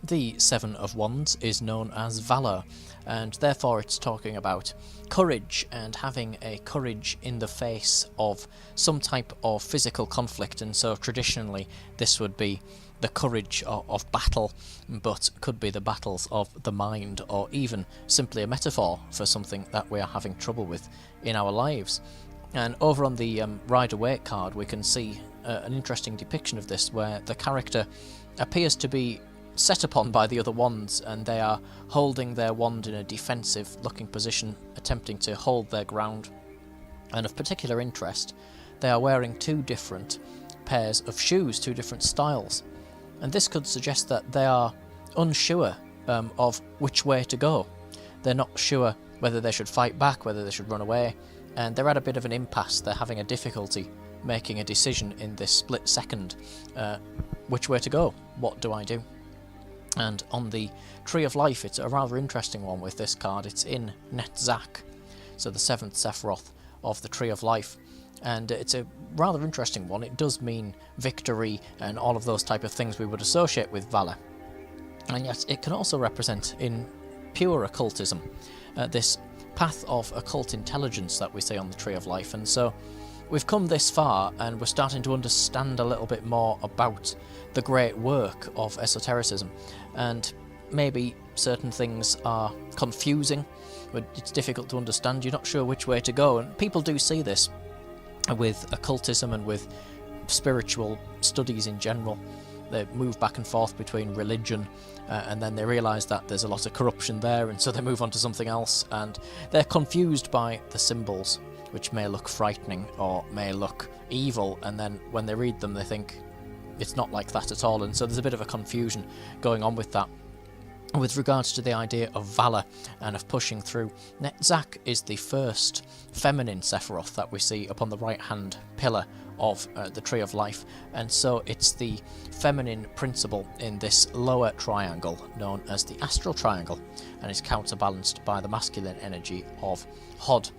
The Seven of Wands is known as Valour, and therefore it's talking about courage and having a courage in the face of some type of physical conflict. And so traditionally this would be the courage of battle, but could be the battles of the mind, or even simply a metaphor for something that we are having trouble with in our lives. And over on the Rider-Waite card we can see an interesting depiction of this, where the character appears to be set upon by the other wands, and they are holding their wand in a defensive looking position, attempting to hold their ground. And of particular interest, they are wearing two different pairs of shoes, two different styles, and this could suggest that they are unsure of which way to go. They're not sure whether they should fight back, whether they should run away, and they're at a bit of an impasse. They're having a difficulty making a decision in this split second. Which way to go? What do I do? And on the Tree of Life, it's a rather interesting one with this card. It's in Netzach, so the 7th Sephiroth of the Tree of Life, and it's a rather interesting one. It does mean victory and all of those type of things we would associate with valour, and yet it can also represent, in pure occultism, this path of occult intelligence that we see on the Tree of Life. And so we've come this far and we're starting to understand a little bit more about the great work of esotericism, and maybe certain things are confusing, but it's difficult to understand. You're not sure which way to go, and people do see this with occultism and with spiritual studies in general. They move back and forth between religion and then they realise that there's a lot of corruption there, and so they move on to something else, and they're confused by the symbols, which may look frightening or may look evil, and then when they read them they think it's not like that at all. And so there's a bit of a confusion going on with that. With regards to the idea of valour and of pushing through, Netzach is the first feminine Sephiroth that we see upon the right hand pillar of the Tree of Life, and so it's the feminine principle in this lower triangle known as the astral triangle, and is counterbalanced by the masculine energy of Hod.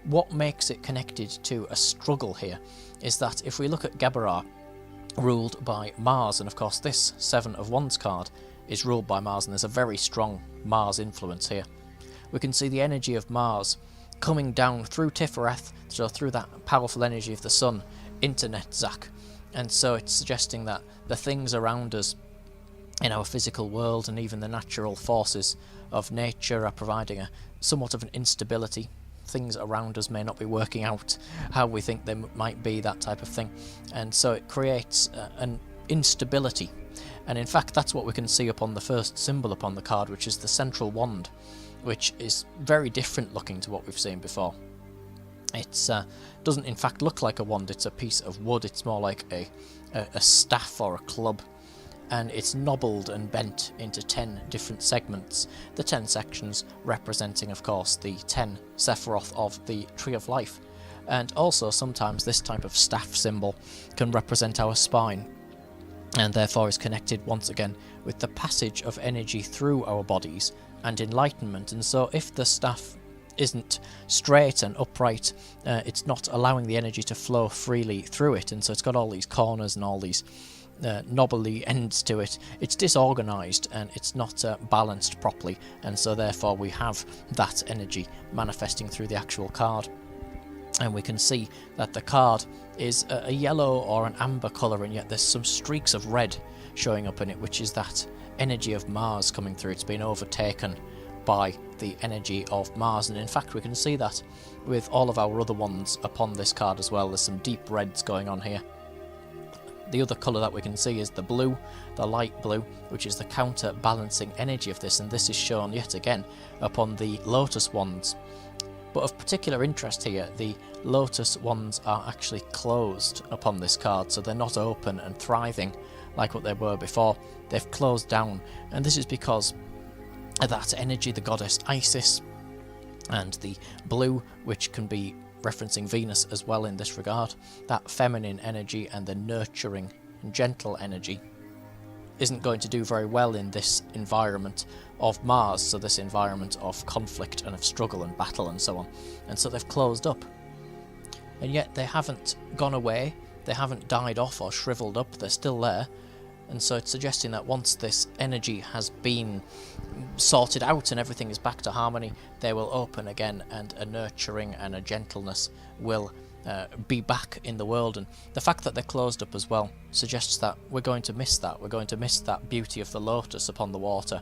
What makes it connected to a struggle here is that if we look at Geberar, ruled by Mars, and of course this Seven of Wands card is ruled by Mars, and there's a very strong Mars influence here. We can see the energy of Mars coming down through Tifereth, so through that powerful energy of the sun, into Netzach, and so it's suggesting that the things around us in our physical world and even the natural forces of nature are providing a somewhat of an instability. Things around us may not be working out how we think they might be, that type of thing, and so it creates an instability. And in fact that's what we can see upon the first symbol upon the card, which is the central wand, which is very different looking to what we've seen before. It doesn't in fact look like a wand, it's a piece of wood. It's more like a staff or a club, and it's knobbled and bent into 10 different segments, the 10 sections representing of course the 10 Sephiroth of the Tree of Life. And also sometimes this type of staff symbol can represent our spine, and therefore is connected once again with the passage of energy through our bodies and enlightenment. And so if the staff isn't straight and upright, it's not allowing the energy to flow freely through it, and so it's got all these corners and all these knobbly ends to it. It's disorganised and it's not balanced properly, and so therefore we have that energy manifesting through the actual card. And we can see that the card is a yellow or an amber colour, and yet there's some streaks of red showing up in it, which is that energy of Mars coming through. It's been overtaken by the energy of Mars, and in fact we can see that with all of our other ones upon this card as well. There's some deep reds going on here. The other colour that we can see is the blue, the light blue, which is the counterbalancing energy of this, and this is shown yet again upon the Lotus wands. But of particular interest here, the Lotus wands are actually closed upon this card, so they're not open and thriving like what they were before. They've closed down, and this is because of that energy, the goddess Isis, and the blue, which can be referencing Venus as well in this regard, that feminine energy and the nurturing and gentle energy isn't going to do very well in this environment of Mars, so this environment of conflict and of struggle and battle and so on. And so they've closed up. And yet they haven't gone away, they haven't died off or shriveled up, they're still there. And so it's suggesting that once this energy has been sorted out and everything is back to harmony, they will open again, and a nurturing and a gentleness will be back in the world. And the fact that they're closed up as well suggests that we're going to miss that. We're going to miss that beauty of the lotus upon the water.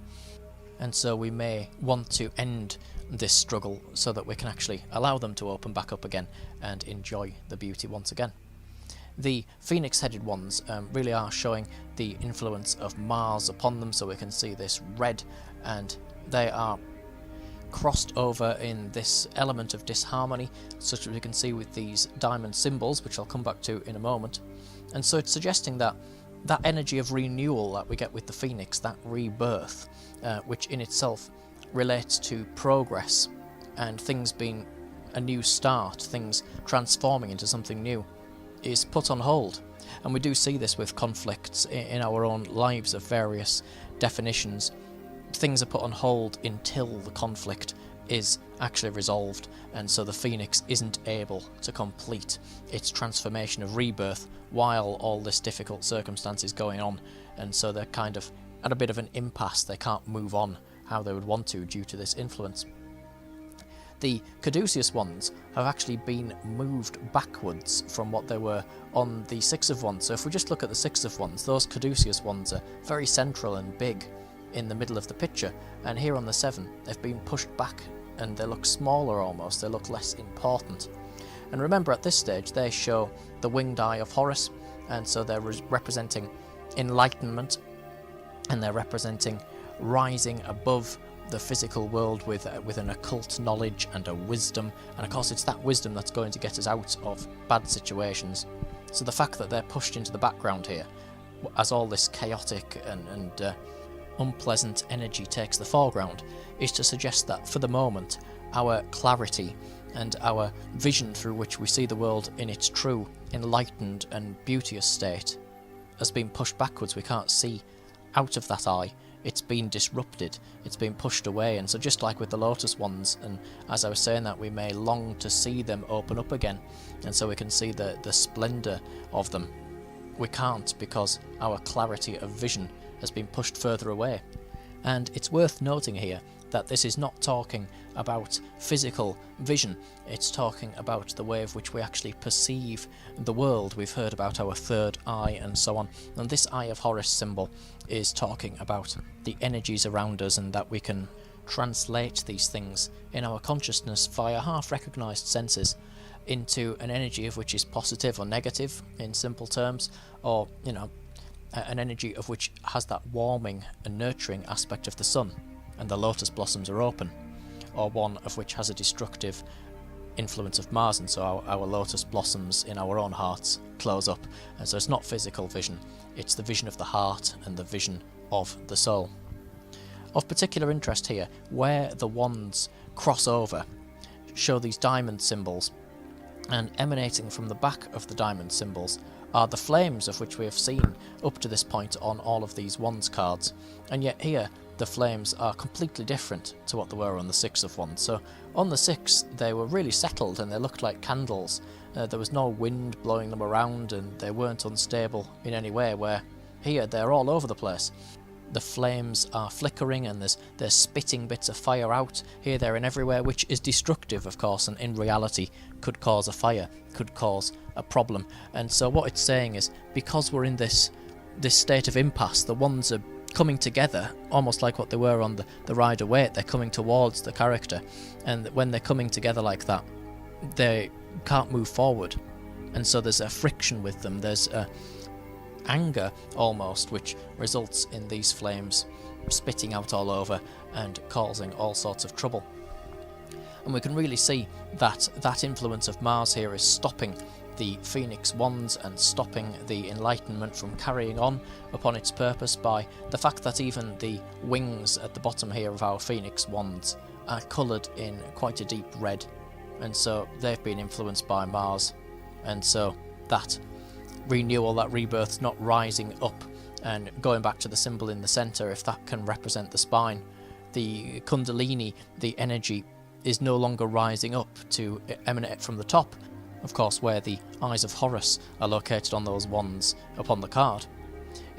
And so we may want to end this struggle so that we can actually allow them to open back up again and enjoy the beauty once again. The phoenix-headed ones really are showing the influence of Mars upon them, so we can see this red, and they are crossed over in this element of disharmony, such as we can see with these diamond symbols, which I'll come back to in a moment. And so it's suggesting that that energy of renewal that we get with the phoenix, that rebirth, which in itself relates to progress and things being a new start, things transforming into something new, is put on hold. And we do see this with conflicts in our own lives of various definitions. Things are put on hold until the conflict is actually resolved, and so the phoenix isn't able to complete its transformation of rebirth while all this difficult circumstance is going on, and so they're kind of at a bit of an impasse. They can't move on how they would want to due to this influence. The caduceus ones have actually been moved backwards from what they were on the Six of Wands. So if we just look at the Six of Wands, those caduceus ones are very central and big in the middle of the picture, and here on the Seven they've been pushed back and they look smaller almost, they look less important. And remember, at this stage they show the winged eye of Horus, and so they're representing enlightenment, and they're representing rising above the physical world with an occult knowledge and a wisdom, and of course it's that wisdom that's going to get us out of bad situations. So the fact that they're pushed into the background here as all this chaotic and unpleasant energy takes the foreground is to suggest that for the moment our clarity and our vision through which we see the world in its true enlightened and beauteous state has been pushed backwards. We can't see out of that eye. It's been disrupted, it's been pushed away. And so just like with the lotus ones, and as I was saying, that we may long to see them open up again, and so we can see the splendour of them, we can't, because our clarity of vision has been pushed further away. And it's worth noting here that this is not talking about physical vision, it's talking about the way in which we actually perceive the world. We've heard about our third eye and so on, and this Eye of Horus symbol is talking about the energies around us, and that we can translate these things in our consciousness via half-recognised senses into an energy of which is positive or negative in simple terms, or an energy of which has that warming and nurturing aspect of the sun and the lotus blossoms are open, or one of which has a destructive influence of Mars, and so our lotus blossoms in our own hearts close up. And so it's not physical vision, it's the vision of the heart and the vision of the soul. Of particular interest here, where the wands cross over, show these diamond symbols, and emanating from the back of the diamond symbols are the flames of which we have seen up to this point on all of these wands cards, and yet here the flames are completely different to what they were on the Six of Wands. So on the Six they were really settled and they looked like candles. There was no wind blowing them around and they weren't unstable in any way, where here they're all over the place. The flames are flickering and there's spitting bits of fire out. Here, there and everywhere, which is destructive of course, and in reality could cause a fire, could cause a problem. And so what it's saying is, because we're in this state of impasse, the wands are coming together almost like what they were on the Rider-Waite. They're coming towards the character, and when they're coming together like that they can't move forward, and so there's a friction with them, there's a anger almost, which results in these flames spitting out all over and causing all sorts of trouble. And we can really see that influence of Mars here is stopping the Phoenix wands and stopping the enlightenment from carrying on upon its purpose by the fact that even the wings at the bottom here of our Phoenix wands are coloured in quite a deep red, and so they've been influenced by Mars, and so that renewal, that rebirth, not rising up and going back to the symbol in the centre, if that can represent the spine. The Kundalini, the energy, is no longer rising up to emanate from the top, of course, where the eyes of Horus are located on those wands upon the card.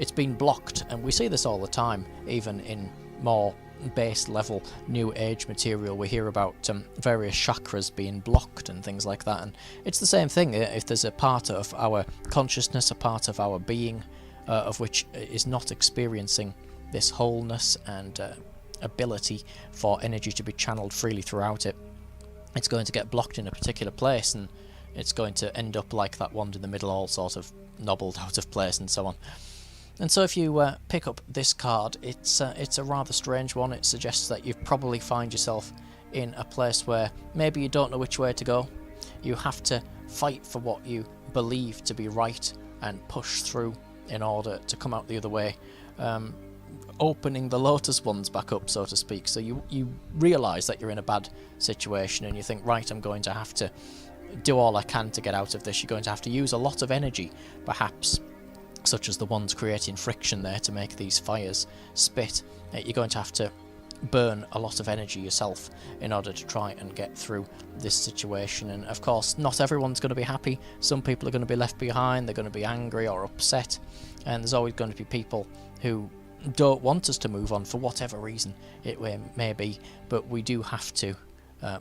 it's been blocked, and we see this all the time, even in more base level new age material. We hear about various chakras being blocked and things like that, and it's the same thing. If there's a part of our consciousness, a part of our being of which is not experiencing this wholeness and ability for energy to be channeled freely throughout it, it's going to get blocked in a particular place, and it's going to end up like that wand in the middle, all sort of nobbled out of place and so on. And so if you pick up this card, it's a rather strange one. It suggests that you probably find yourself in a place where maybe you don't know which way to go. You have to fight for what you believe to be right and push through in order to come out the other way, opening the lotus wands back up, so to speak. So you realise that you're in a bad situation, and you think, right, I'm going to have to do all I can to get out of this. You're going to have to use a lot of energy, perhaps, such as the ones creating friction there to make these fires spit. You're going to have to burn a lot of energy yourself in order to try and get through this situation. And of course, not everyone's going to be happy. Some people are going to be left behind, they're going to be angry or upset, and there's always going to be people who don't want us to move on for whatever reason it may be. But we do have to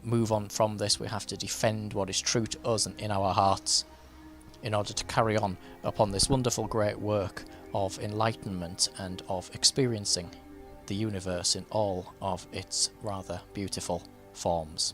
move on from this. We have to defend what is true to us and in our hearts in order to carry on upon this wonderful great work of enlightenment and of experiencing the universe in all of its rather beautiful forms.